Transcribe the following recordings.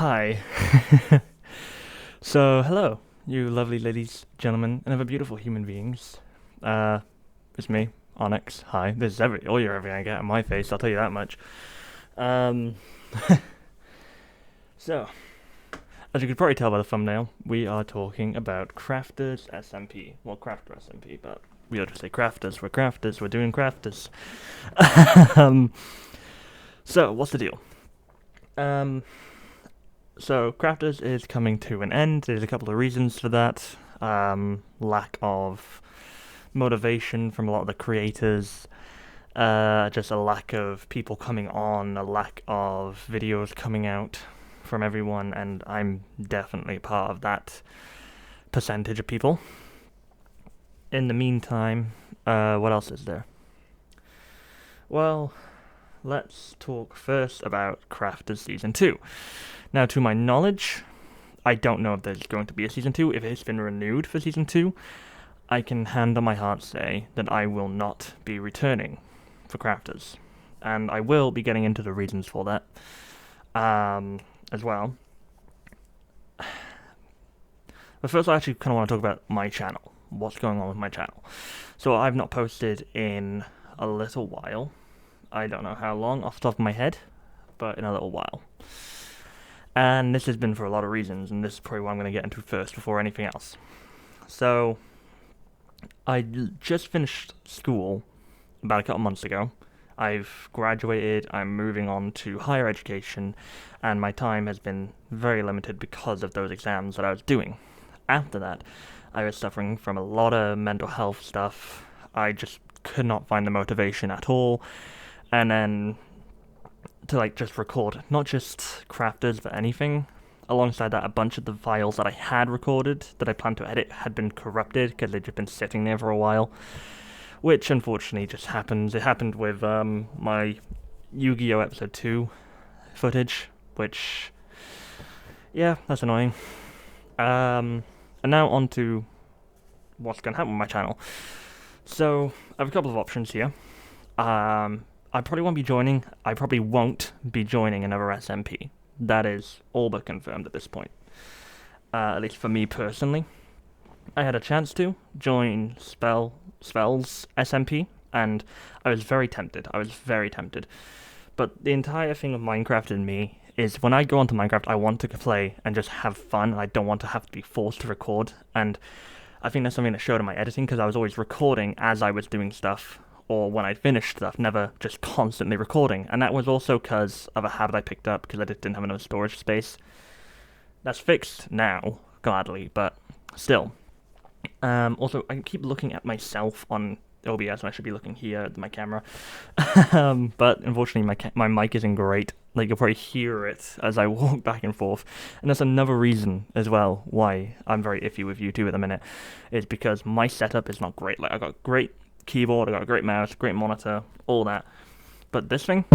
Hi. So, hello, you lovely ladies, gentlemen, and other beautiful human beings. Uh, it's me, Onyx. Hi. This is all you're ever gonna get on my face, I'll tell you that much. Um, so, as you could probably tell by the thumbnail, we are talking about Crafters SMP. Well, Crafter SMP, but we ought to say Crafters. We're Crafters, we're doing Crafters. um, so, what's the deal? Um, So, Crafters is coming to an end. There's a couple of reasons for that. Lack of motivation from a lot of the creators, just a lack of people coming on, a lack of videos coming out from everyone, and I'm definitely part of that percentage of people. In the meantime, what else is there? Well, let's talk first about Crafters Season 2. Now, to my knowledge, I don't know if there's going to be a Season 2. If it's been renewed for Season 2, I can hand on my heart say that I will not be returning for Crafters. And I will be getting into the reasons for that as well. But first, I actually kind of want to talk about my channel. What's going on with my channel? So, I've not posted in a little while. I don't know how long off the top of my head, but in a little while. And this has been for a lot of reasons, and this is probably what I'm going to get into first before anything else. So, I just finished school about a couple months ago. I've graduated, I'm moving on to higher education, and my time has been very limited because of those exams that I was doing. After that, I was suffering from a lot of mental health stuff. I just could not find the motivation at all. And then to just record not just Crafters but anything. Alongside that, a bunch of the files that I had recorded that I planned to edit had been corrupted because they'd just been sitting there for a while, which unfortunately just happens. It happened with my Yu-Gi-Oh! Episode 2 footage, which, yeah, that's annoying. And now on to what's going to happen with my channel. So, I have a couple of options here. I probably won't be joining. I probably won't be joining another SMP. That is all but confirmed at this point. At least for me personally. I had a chance to join Spell's SMP, and I was very tempted. But the entire thing with Minecraft and me is when I go onto Minecraft, I want to play and just have fun, and I don't want to have to be forced to record. And I think that's something that showed in my editing, because I was always recording as I was doing stuff, or when I finished stuff, never just constantly recording. And that was also because of a habit I picked up because I just didn't have enough storage space. That's fixed now, gladly, but still. Also, I keep looking at myself on OBS, and I should be looking here at my camera. But unfortunately, my mic isn't great. You'll probably hear it as I walk back and forth. And that's another reason as well why I'm very iffy with YouTube at the minute, is because my setup is not great. I got great keyboard, I got a great mouse, great monitor, all that. But this thing,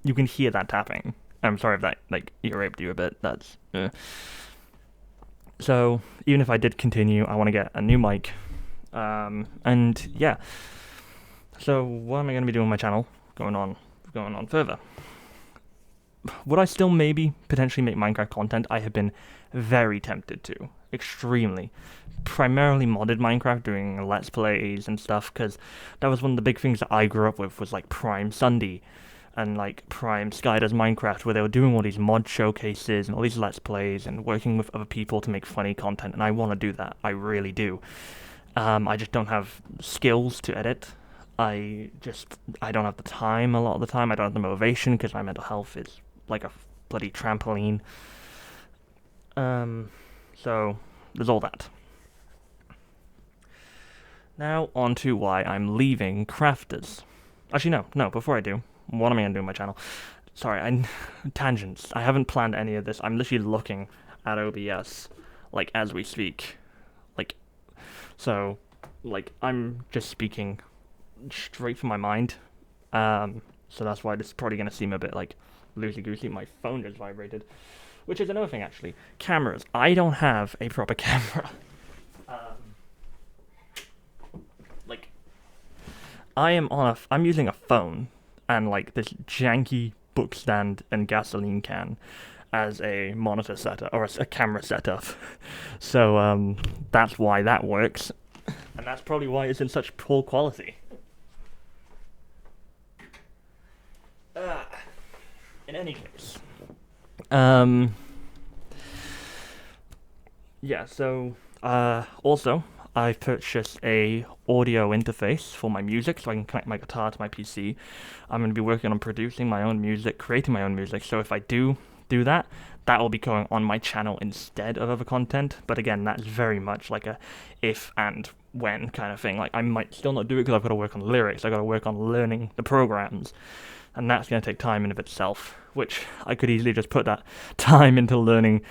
you can hear that tapping. I'm sorry if that, irritated you a bit. That's, So, even if I did continue, I want to get a new mic. And, yeah. So, what am I going to be doing on my channel going on further? Would I still maybe potentially make Minecraft content? I have been very tempted to. Extremely. Primarily modded Minecraft, doing Let's Plays and stuff, because that was one of the big things that I grew up with, was Prime Sunday and Prime Sky Does Minecraft, where they were doing all these mod showcases and all these Let's Plays and working with other people to make funny content, and I want to do that. I really do. I just don't have skills to edit. I don't have the time a lot of the time. I don't have the motivation because my mental health is like a bloody trampoline. So there's all that. Now on to why I'm leaving Crafters. Actually, no, before I do, what am I going to do on my channel? Sorry, tangents. I haven't planned any of this. I'm literally looking at OBS, as we speak. I'm just speaking straight from my mind. So that's why this is probably going to seem a bit loosey-goosey. My phone just vibrated. Which is another thing, actually. Cameras. I don't have a proper camera. I'm using a phone and this janky book stand and gasoline can, as a monitor setup or a camera setup. So that's why that works, and that's probably why it's in such poor quality. Ah, in any case, um, yeah. Also, I've purchased a audio interface for my music, so I can connect my guitar to my PC. I'm going to be working on producing my own music, creating my own music. So if I do that, that will be going on my channel instead of other content. But again, that's very much like a if and when kind of thing. Like I might still not do it because I've got to work on lyrics. I've got to work on learning the programs, and that's going to take time in of itself. Which I could easily just put that time into learning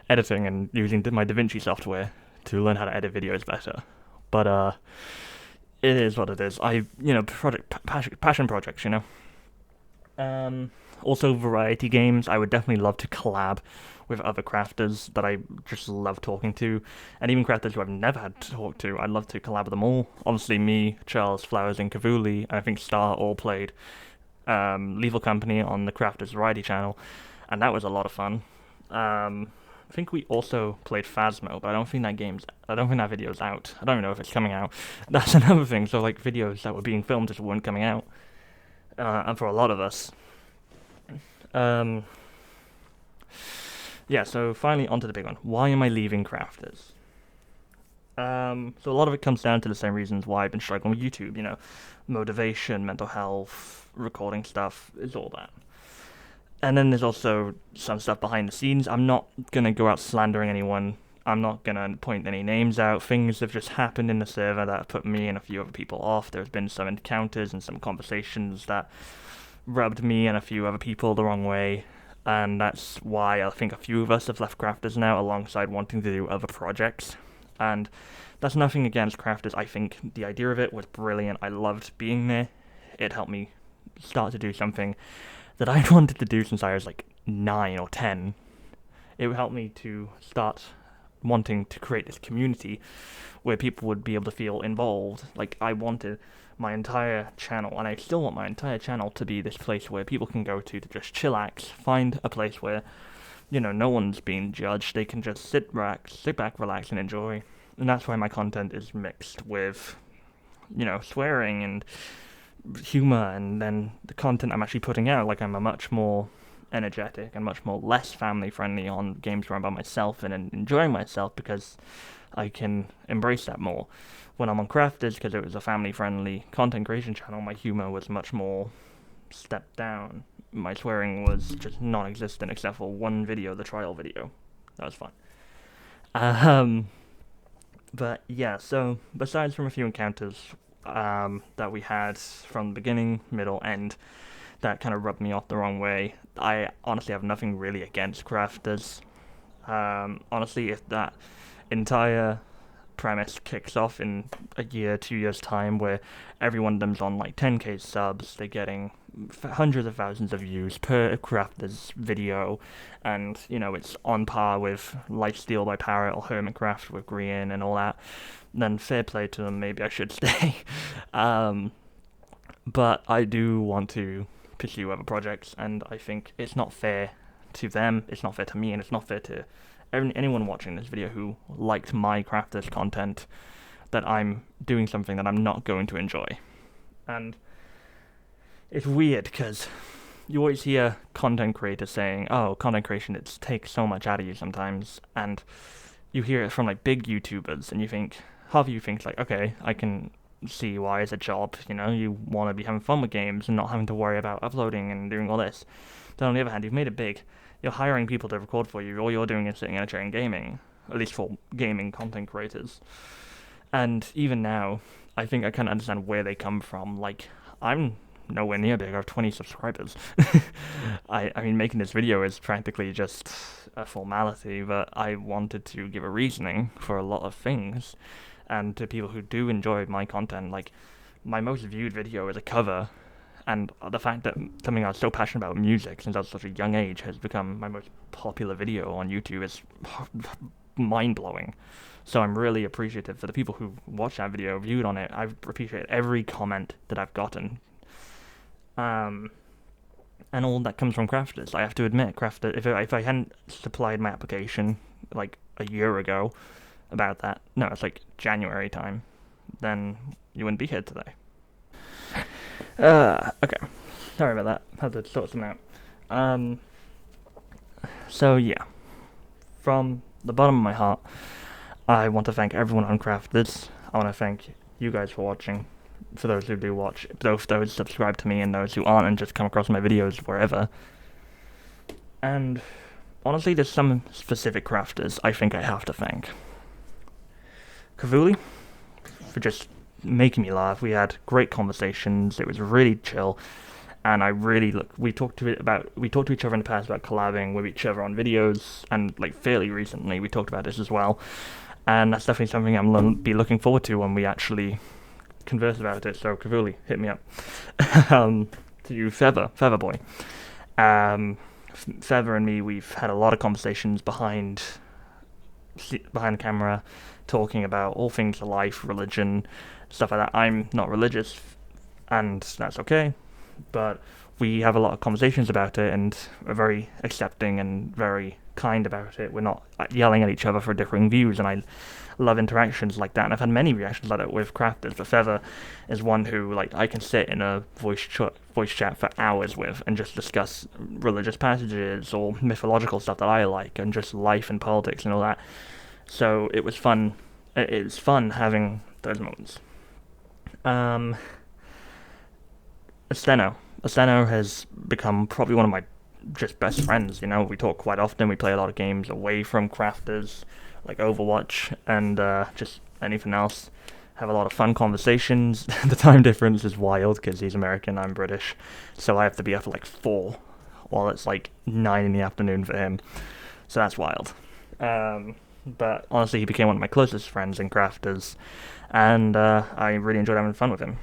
editing and using my DaVinci software to learn how to edit videos better. But it is what it is. Passion projects, you know. Also, variety games. I would definitely love to collab with other crafters that I just love talking to, and even crafters who I've never had to talk to. I'd love to collab with them all. Obviously, me, Charles, Flowers, and Kavuli, and I think Star all played Lethal Company on the Crafters Variety channel, and that was a lot of fun. I think we also played Phasmo, but I don't think that video's out. I don't even know if it's coming out. That's another thing. So like videos that were being filmed just weren't coming out, and for a lot of us. Yeah. So finally onto the big one. Why am I leaving Crafters? So a lot of it comes down to the same reasons why I've been struggling with YouTube. You know, motivation, mental health, recording stuff. It's all that. And then there's also some stuff behind the scenes. I'm not going to go out slandering anyone. I'm not going to point any names out. Things have just happened in the server that have put me and a few other people off. There's been some encounters and some conversations that rubbed me and a few other people the wrong way. And that's why I think a few of us have left Crafters now, alongside wanting to do other projects. And that's nothing against Crafters. I think the idea of it was brilliant. I loved being there. It helped me start to do something that I wanted to do since I was like 9 or 10. It helped me to start wanting to create this community where people would be able to feel involved. Like I wanted my entire channel, and I still want my entire channel to be this place where people can go to just chillax, find a place where, you know, no one's being judged. They can just sit back, relax, and enjoy. And that's why my content is mixed with, you know, swearing and humor, and then the content I'm actually putting out, like I'm a much more energetic and much more less family friendly on games where I'm by myself and enjoying myself, because I can embrace that more. When I'm on Crafters, because it was a family friendly content creation channel, my humor was much more stepped down. My swearing was just non-existent except for one video, the trial video. That was fun. But yeah, so besides from a few encounters that we had from the beginning, middle, end, that kind of rubbed me off the wrong way, I honestly have nothing really against Crafters. Honestly, if that entire premise kicks off in a year, 2 years' time, where every one of them's on like 10k subs, they're getting hundreds of thousands of views per Crafters video, and you know it's on par with Lifesteal by Parrot or Hermitcraft with Grian and all that, then fair play to them. Maybe I should stay. But I do want to pursue other projects, and I think it's not fair to them, it's not fair to me, and it's not fair to anyone watching this video who liked my Crafters content, that I'm doing something that I'm not going to enjoy. And it's weird because you always hear content creators saying, oh, content creation, it takes so much out of you sometimes, and you hear it from like big YouTubers, and you think, half of you think like, okay, I can see why it's a job, you know, you want to be having fun with games and not having to worry about uploading and doing all this. Then on the other hand, you've made it big. You're hiring people to record for you. All you're doing is sitting in a chair and gaming, at least for gaming content creators. And even now, I think I kind of understand where they come from. Like, I'm nowhere near big. I have 20 subscribers. I mean, making this video is practically just a formality, but I wanted to give a reasoning for a lot of things. And to people who do enjoy my content, like, my most viewed video is a cover, and the fact that something I was so passionate about, music, since I was such a young age, has become my most popular video on YouTube is mind-blowing. So I'm really appreciative for the people who watched that video, viewed on it. I appreciate every comment that I've gotten. and all that comes from crafters. I have to admit, crafter. If I hadn't supplied my application like a year ago about that, no, it's like January time, then you wouldn't be here today. Okay. Sorry about that. Had to sort something out. So yeah, from the bottom of my heart, I want to thank everyone on Crafters. I want to thank you guys for watching. For those who do watch, those subscribe to me, and those who aren't and just come across my videos wherever. And honestly, there's some specific crafters I think I have to thank. Kavuli, for just making me laugh. We had great conversations. It was really chill, and I really we talked to each other in the past about collabing with each other on videos, and like fairly recently we talked about this as well. And that's definitely something I'm be looking forward to when we actually converse about it. So Kavuli, hit me up. To you, Feather Boy. Feather and me, we've had a lot of conversations behind the camera, talking about all things life, religion, stuff like that. I'm not religious, and that's okay, but we have a lot of conversations about it, and are very accepting and very kind about it. We're not yelling at each other for differing views, and I love interactions like that, and I've had many reactions like that with crafters. But Feather is one who, like, I can sit in a voice chat for hours with and just discuss religious passages or mythological stuff that I like, and just life and politics and all that. So it was fun. It's fun having those moments. Asteno has become probably one of my just best friends. You know, we talk quite often. We play a lot of games away from crafters, like Overwatch and just anything else. Have a lot of fun conversations. The time difference is wild because he's American, I'm British, so I have to be up at like 4, while it's like 9 in the afternoon for him. So that's wild. But honestly, he became one of my closest friends in crafters, and I really enjoyed having fun with him.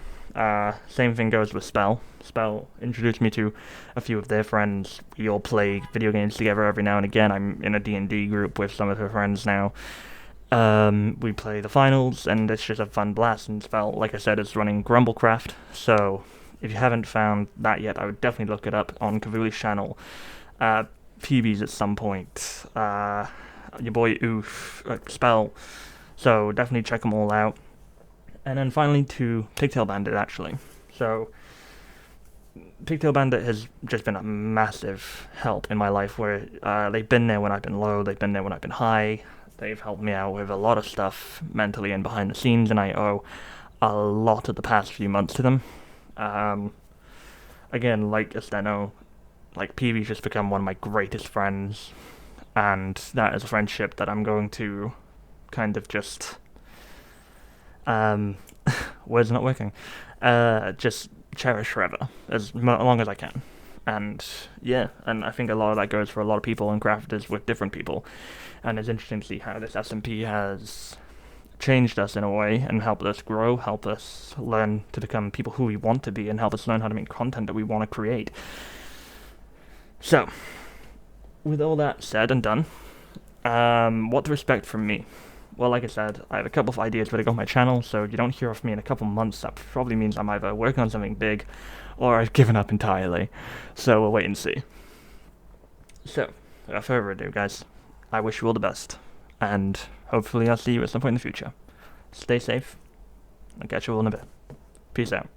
Same thing goes with Spell. Spell introduced me to a few of their friends. We all play video games together every now and again. I'm in a D&D group with some of her friends now. We play the finals, and it's just a fun blast. And Spell, like I said, is running Grumblecraft, so if you haven't found that yet, I would definitely look it up on Kavuli's channel. PBs at some point. Your boy Oof, Spell. So definitely check them all out. And then finally to Pigtail Bandit, actually. So Pigtail Bandit has just been a massive help in my life, where they've been there when I've been low, they've been there when I've been high. They've helped me out with a lot of stuff mentally and behind the scenes, and I owe a lot of the past few months to them. Again, like Esteno, like PV's just become one of my greatest friends, and that is a friendship that I'm going to kind of just words not working. Just cherish forever as long as I can. And yeah, and I think a lot of that goes for a lot of people and crafters with different people. And it's interesting to see how this SMP has changed us in a way and helped us grow, help us learn to become people who we want to be, and help us learn how to make content that we want to create. So, with all that said and done, what to expect from me? Well, like I said, I have a couple of ideas where to go on my channel, so if you don't hear from me in a couple months, that probably means I'm either working on something big or I've given up entirely. So we'll wait and see. So, without further ado, guys, I wish you all the best, and hopefully I'll see you at some point in the future. Stay safe. I'll catch you all in a bit. Peace out.